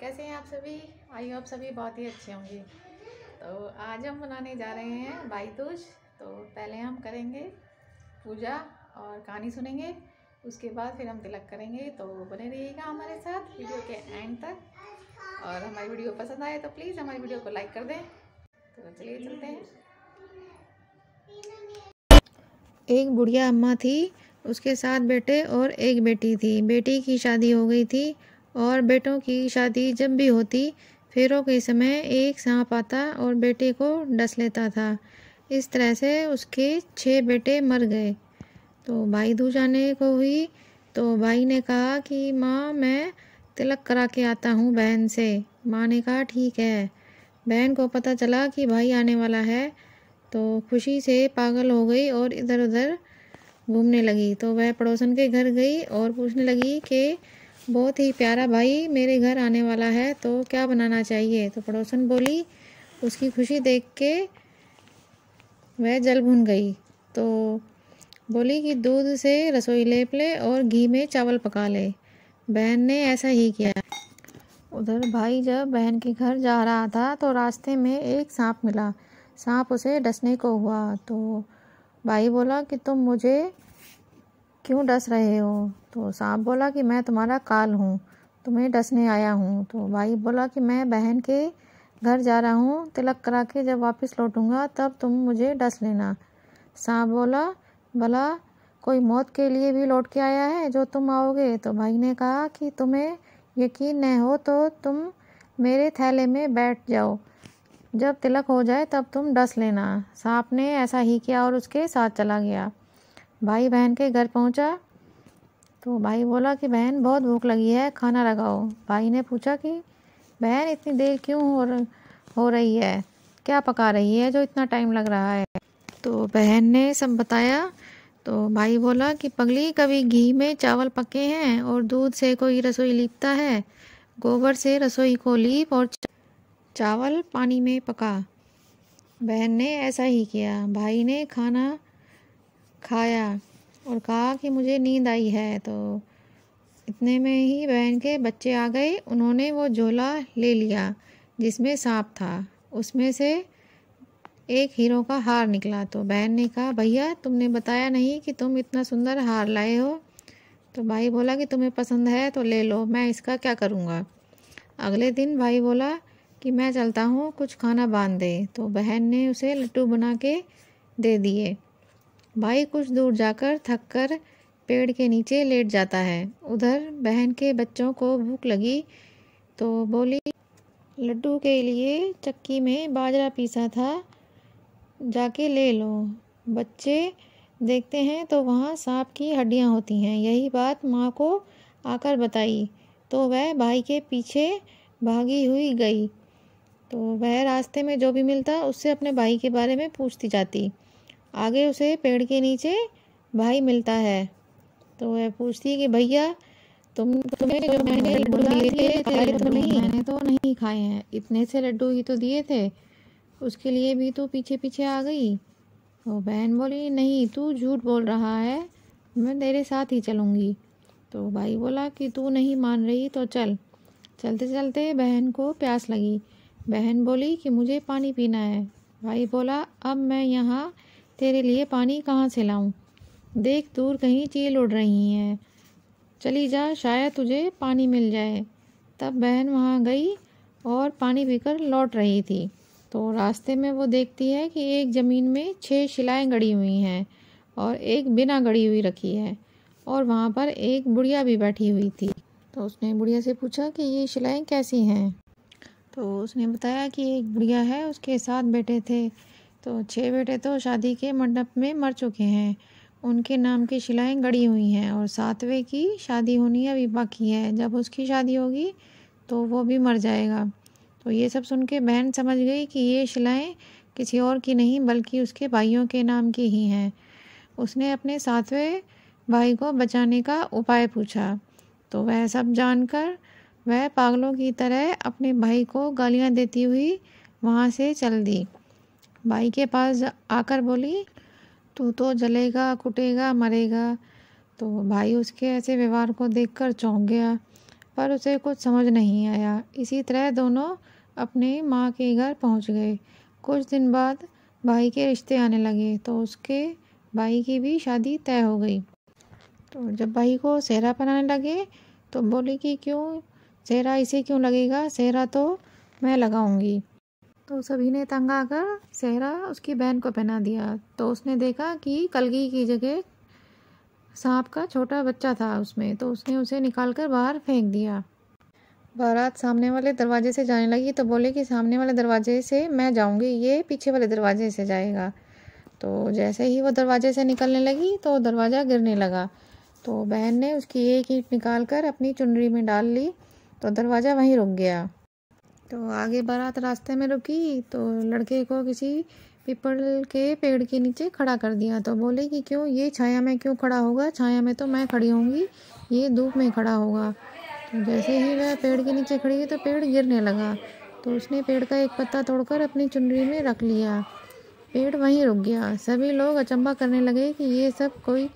कैसे हैं आप सभी। आई होप सभी बहुत ही अच्छे होंगे। तो आज हम मनाने जा रहे हैं भाई दूज। तो पहले हम करेंगे पूजा और कहानी सुनेंगे, उसके बाद फिर हम तिलक करेंगे। तो बने रहिएगा हमारे साथ वीडियो के एंड तक। और हमारी वीडियो पसंद आए तो प्लीज़ हमारी वीडियो को लाइक कर दें। तो चलिए चलते हैं। एक बुढ़िया अम्मा थी, उसके 7 बेटे और एक बेटी थी। बेटी की शादी हो गई थी और बेटों की शादी जब भी होती फेरों के समय एक सांप आता और बेटे को डस लेता था। इस तरह से उसके 6 बेटे मर गए। तो भाई दूज आने को हुई तो भाई ने कहा कि माँ मैं तिलक करा के आता हूँ बहन से। माँ ने कहा ठीक है। बहन को पता चला कि भाई आने वाला है तो खुशी से पागल हो गई और इधर उधर घूमने लगी। तो वह पड़ोसन के घर गई और पूछने लगी कि बहुत ही प्यारा भाई मेरे घर आने वाला है तो क्या बनाना चाहिए। तो पड़ोसन बोली, उसकी खुशी देख के वह जल भून गई। तो बोली कि दूध से रसोई लेप ले और घी में चावल पका ले। बहन ने ऐसा ही किया। उधर भाई जब बहन के घर जा रहा था तो रास्ते में एक सांप मिला। सांप उसे डसने को हुआ तो भाई बोला कि तुम मुझे क्यों डस रहे हो। तो सांप बोला कि मैं तुम्हारा काल हूँ, तुम्हें डसने आया हूँ। तो भाई बोला कि मैं बहन के घर जा रहा हूँ, तिलक करा के जब वापस लौटूंगा तब तुम मुझे डस लेना। सांप बोला, भला कोई मौत के लिए भी लौट के आया है जो तुम आओगे। तो भाई ने कहा कि तुम्हें यकीन न हो तो तुम मेरे थैले में बैठ जाओ, जब तिलक हो जाए तब तुम डस लेना। सांप ने ऐसा ही किया और उसके साथ चला गया। भाई बहन के घर पहुंचा तो भाई बोला कि बहन बहुत भूख लगी है, खाना लगाओ। भाई ने पूछा कि बहन इतनी देर क्यों हो रही है, क्या पका रही है जो इतना टाइम लग रहा है। तो बहन ने सब बताया। तो भाई बोला कि पगली कभी घी में चावल पके हैं और दूध से कोई रसोई लीपता है, गोबर से रसोई को लीप और चावल पानी में पका। बहन ने ऐसा ही किया। भाई ने खाना खाया और कहा कि मुझे नींद आई है। तो इतने में ही बहन के बच्चे आ गए। उन्होंने वो झोला ले लिया जिसमें सांप था, उसमें से एक हीरो का हार निकला। तो बहन ने कहा, भैया तुमने बताया नहीं कि तुम इतना सुंदर हार लाए हो। तो भाई बोला कि तुम्हें पसंद है तो ले लो, मैं इसका क्या करूँगा। अगले दिन भाई बोला कि मैं चलता हूँ, कुछ खाना बांध दे। तो बहन ने उसे लड्डू बना के दे दिए। भाई कुछ दूर जाकर थक कर पेड़ के नीचे लेट जाता है। उधर बहन के बच्चों को भूख लगी तो बोली, लड्डू के लिए चक्की में बाजरा पीसा था, जाके ले लो। बच्चे देखते हैं तो वहाँ सांप की हड्डियाँ होती हैं। यही बात माँ को आकर बताई तो वह भाई के पीछे भागी हुई गई। तो वह रास्ते में जो भी मिलता उससे अपने भाई के बारे में पूछती जाती। आगे उसे पेड़ के नीचे भाई मिलता है तो वह पूछती कि भैया तुम्हें जो मैंने लड्डू दिए थे खाए तो नहीं। मैंने तो नहीं खाए हैं, इतने से लड्डू ही तो दिए थे, उसके लिए भी तो पीछे पीछे आ गई। तो बहन बोली, नहीं तू झूठ बोल रहा है, मैं तेरे साथ ही चलूँगी। तो भाई बोला कि तू नहीं मान रही तो चल। चलते चलते बहन को प्यास लगी। बहन बोली कि मुझे पानी पीना है। भाई बोला, अब मैं यहाँ तेरे लिए पानी कहाँ से लाऊं, देख दूर कहीं चील उड़ रही हैं, चली जा शायद तुझे पानी मिल जाए। तब बहन वहाँ गई और पानी पीकर लौट रही थी। तो रास्ते में वो देखती है कि एक ज़मीन में 6 शिलाएं गड़ी हुई हैं और एक बिना गड़ी हुई रखी है और वहाँ पर एक बुढ़िया भी बैठी हुई थी। तो उसने बुढ़िया से पूछा कि ये शिलाएं कैसी हैं। तो उसने बताया कि एक बुढ़िया है, उसके 7 बेटे थे, तो 6 बेटे तो शादी के मंडप में मर चुके हैं, उनके नाम की शिलाएं गड़ी हुई हैं और 7वें की शादी होनी अभी बाकी है, जब उसकी शादी होगी तो वो भी मर जाएगा। तो ये सब सुन के बहन समझ गई कि ये शिलाएं किसी और की नहीं बल्कि उसके भाइयों के नाम की ही हैं। उसने अपने 7वें भाई को बचाने का उपाय पूछा। तो वह सब जानकर वह पागलों की तरह अपने भाई को गालियां देती हुई वहाँ से चल दी। भाई के पास आकर बोली, तू तो जलेगा कुटेगा मरेगा। तो भाई उसके ऐसे व्यवहार को देखकर चौंक गया पर उसे कुछ समझ नहीं आया। इसी तरह दोनों अपने माँ के घर पहुँच गए। कुछ दिन बाद भाई के रिश्ते आने लगे तो उसके भाई की भी शादी तय हो गई। तो जब भाई को सेहरा पहनाने लगे तो बोली कि क्यों सेहरा, इसे क्यों लगेगा, सेहरा तो मैं लगाऊंगी। तो सभी ने तंग आकर सेहरा उसकी बहन को पहना दिया। तो उसने देखा कि कलगी की जगह सांप का छोटा बच्चा था उसमें, तो उसने उसे निकालकर बाहर फेंक दिया। बारात सामने वाले दरवाजे से जाने लगी तो बोले कि सामने वाले दरवाजे से मैं जाऊंगी, ये पीछे वाले दरवाजे से जाएगा। तो जैसे ही वो दरवाजे से निकलने लगी तो दरवाज़ा गिरने लगा। तो बहन ने उसकी एक ईंट निकाल कर अपनी चुनरी में डाल ली तो दरवाज़ा वहीं रुक गया। तो आगे बारात रास्ते में रुकी तो लड़के को किसी पीपल के पेड़ के नीचे खड़ा कर दिया। तो बोले कि क्यों, ये छाया में क्यों खड़ा होगा, छाया में तो मैं खड़ी होंगी, ये धूप में खड़ा होगा। तो जैसे ही वह पेड़ के नीचे खड़ी हुई तो पेड़ गिरने लगा। तो उसने पेड़ का एक पत्ता तोड़कर अपनी चुनरी में रख लिया, पेड़ वहीं रुक गया। सभी लोग अचंभा करने लगे कि ये सब कोई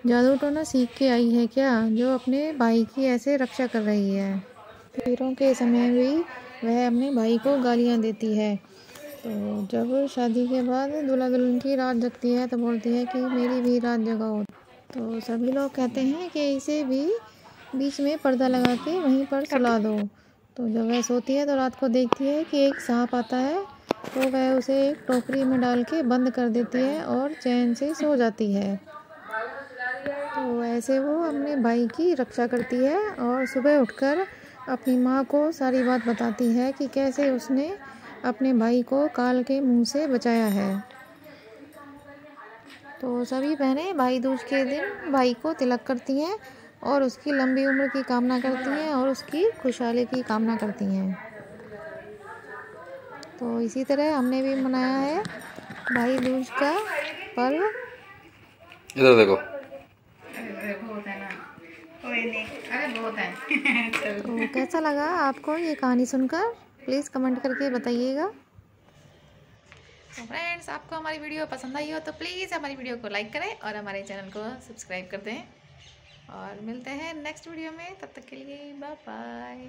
जादू टोना सीख के आई है क्या, जो अपने भाई की ऐसे रक्षा कर रही है। तीरों के समय भी वह अपने भाई को गालियाँ देती है। तो जब शादी के बाद दूल्हा दुल्हन की रात जगती है तो बोलती है कि मेरी भी रात जगाओ। तो सभी लोग कहते हैं कि इसे भी बीच में पर्दा लगा के वहीं पर सुला दो। तो जब वह सोती है तो रात को देखती है कि एक सांप आता है, तो वह उसे एक टोकरी में डाल के बंद कर देती है और चैन से सो जाती है। तो ऐसे वो अपने भाई की रक्षा करती है और सुबह उठकर अपनी माँ को सारी बात बताती है कि कैसे उसने अपने भाई को काल के मुंह से बचाया है। तो सभी बहनें भाई दूज के दिन भाई को तिलक करती हैं और उसकी लंबी उम्र की कामना करती हैं और उसकी खुशहाली की कामना करती हैं। तो इसी तरह हमने भी मनाया है भाई दूज का पर्व। इधर देखो, बहुत है ना, कोई नहीं, अरे बहुत है। तो कैसा लगा आपको ये कहानी सुनकर, प्लीज़ कमेंट करके बताइएगा। तो फ्रेंड्स, आपको हमारी वीडियो पसंद आई हो तो प्लीज़ हमारी वीडियो को लाइक करें और हमारे चैनल को सब्सक्राइब कर दें। और मिलते हैं नेक्स्ट वीडियो में, तब तक के लिए बाय बाय।